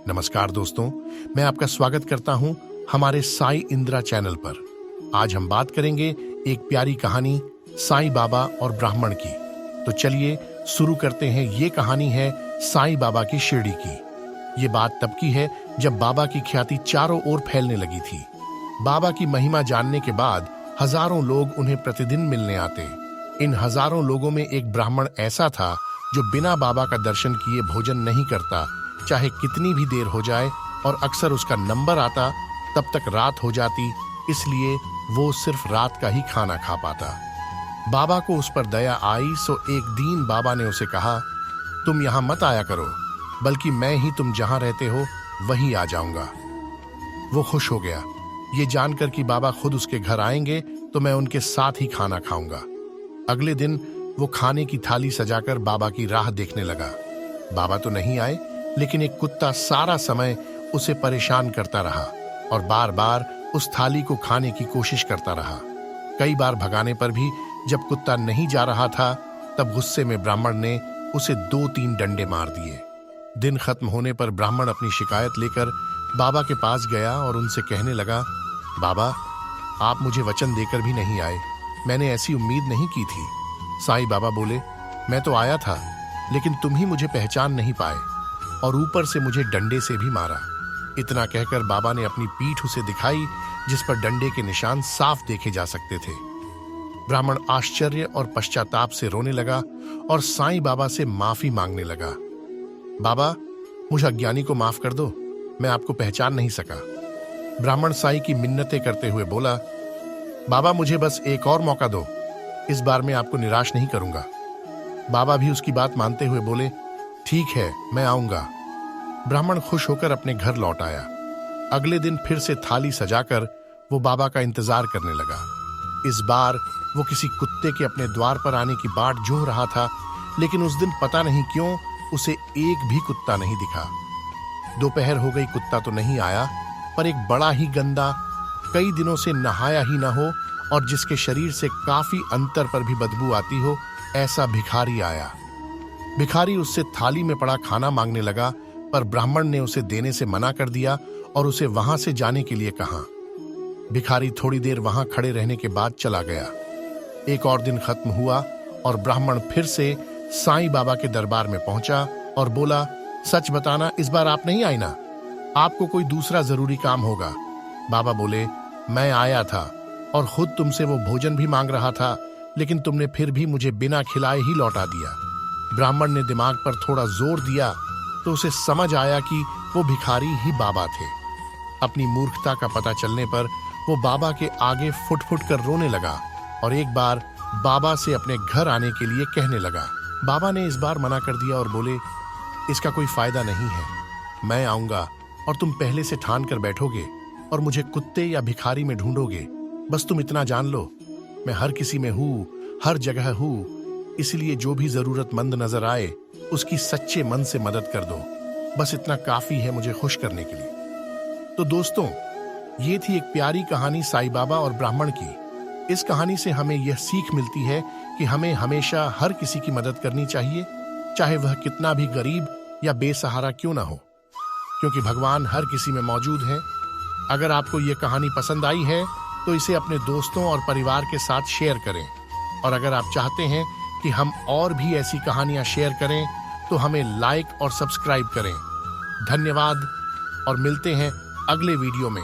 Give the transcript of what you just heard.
नमस्कार दोस्तों, मैं आपका स्वागत करता हूं हमारे साई इंद्रा चैनल पर। आज हम बात करेंगे एक प्यारी कहानी साईं बाबा और ब्राह्मण की। तो चलिए शुरू करते हैं। ये कहानी है साईं बाबा की शिरडी की। ये बात तब की है जब बाबा की ख्याति चारों ओर फैलने लगी थी। बाबा की महिमा जानने के बाद हजारों लोग उन्हें प्रतिदिन मिलने आते। इन हजारों लोगों में एक ब्राह्मण ऐसा था जो बिना बाबा का दर्शन किए भोजन नहीं करता, चाहे कितनी भी देर हो जाए, और अक्सर उसका नंबर आता तब तक रात हो जाती, इसलिए वो सिर्फ रात का ही खाना खा पाता। बाबा को उस पर दया आई, सो एक दिन बाबा ने उसे कहा, तुम यहाँ मत आया करो, बल्कि मैं ही तुम जहाँ रहते हो वहीं आ जाऊंगा। वो खुश हो गया ये जानकर कि बाबा खुद उसके घर आएंगे तो मैं उनके साथ ही खाना खाऊंगा। अगले दिन वो खाने की थाली सजाकर बाबा की राह देखने लगा। बाबा तो नहीं आए, लेकिन एक कुत्ता सारा समय उसे परेशान करता रहा और बार बार उस थाली को खाने की कोशिश करता रहा। कई बार भगाने पर भी जब कुत्ता नहीं जा रहा था, तब गुस्से में ब्राह्मण ने उसे 2-3 डंडे मार दिए। दिन खत्म होने पर ब्राह्मण अपनी शिकायत लेकर बाबा के पास गया और उनसे कहने लगा, बाबा, आप मुझे वचन देकर भी नहीं आए, मैंने ऐसी उम्मीद नहीं की थी। साईं बाबा बोले, मैं तो आया था, लेकिन तुम ही मुझे पहचान नहीं पाए और ऊपर से मुझे डंडे से भी मारा। इतना कहकर बाबा ने अपनी पीठ उसे दिखाई, जिस पर डंडे के निशान साफ देखे जा सकते थे। ब्राह्मण आश्चर्य और पश्चाताप से रोने लगा और साईं बाबा से माफी मांगने लगा। बाबा, मुझे अज्ञानी को माफ कर दो, मैं आपको पहचान नहीं सका। ब्राह्मण साईं की मिन्नतें करते हुए बोला, बाबा, मुझे बस एक और मौका दो, इस बार मैं आपको निराश नहीं करूंगा। बाबा भी उसकी बात मानते हुए बोले, ठीक है, मैं आऊंगा। ब्राह्मण खुश होकर अपने घर लौट आया। अगले दिन फिर से थाली सजाकर वो बाबा का इंतजार करने लगा। इस बार वो किसी कुत्ते के अपने द्वार पर आने की बाट जोह रहा था, लेकिन उस दिन पता नहीं क्यों उसे एक भी कुत्ता नहीं दिखा। दोपहर हो गई, कुत्ता तो नहीं आया, पर एक बड़ा ही गंदा, कई दिनों से नहाया ही न हो और जिसके शरीर से काफी अंतर पर भी बदबू आती हो, ऐसा भिखारी आया। भिखारी उससे थाली में पड़ा खाना मांगने लगा, पर ब्राह्मण ने उसे देने से मना कर दिया और उसे वहां से जाने के लिए कहा। भिखारी थोड़ी देर वहां खड़े रहने के बाद चला गया। एक और दिन खत्म हुआ और ब्राह्मण फिर से साईं बाबा के दरबार में पहुंचा और बोला, सच बताना, इस बार आप नहीं आई ना? आपको कोई दूसरा जरूरी काम होगा। बाबा बोले, मैं आया था और खुद तुमसे वो भोजन भी मांग रहा था, लेकिन तुमने फिर भी मुझे बिना खिलाए ही लौटा दिया। ब्राह्मण ने दिमाग पर थोड़ा जोर दिया तो उसे समझ आया कि वो भिखारी ही बाबा थे। अपनी मूर्खता का पता चलने पर वो बाबा के आगे फुट फुट कर रोने लगा और एक बार बाबा से अपने घर आने के लिए कहने लगा। बाबा ने इस बार मना कर दिया और बोले, इसका कोई फायदा नहीं है, मैं आऊंगा और तुम पहले से ठान कर बैठोगे और मुझे कुत्ते या भिखारी में ढूंढोगे। बस तुम इतना जान लो, मैं हर किसी में हूँ, हर जगह हूँ, इसलिए जो भी जरूरतमंद नजर आए उसकी सच्चे मन से मदद कर दो। बस इतना काफी है मुझे खुश करने के लिए। तो दोस्तों, ये थी एक प्यारी कहानी साईं बाबा और ब्राह्मण की। इस कहानी से हमें यह सीख मिलती है कि हमें हमेशा हर किसी की मदद करनी चाहिए, चाहे वह कितना भी गरीब या बेसहारा क्यों ना हो, क्योंकि भगवान हर किसी में मौजूद है। अगर आपको यह कहानी पसंद आई है तो इसे अपने दोस्तों और परिवार के साथ शेयर करें, और अगर आप चाहते हैं कि हम और भी ऐसी कहानियां शेयर करें तो हमें लाइक और सब्सक्राइब करें। धन्यवाद और मिलते हैं अगले वीडियो में।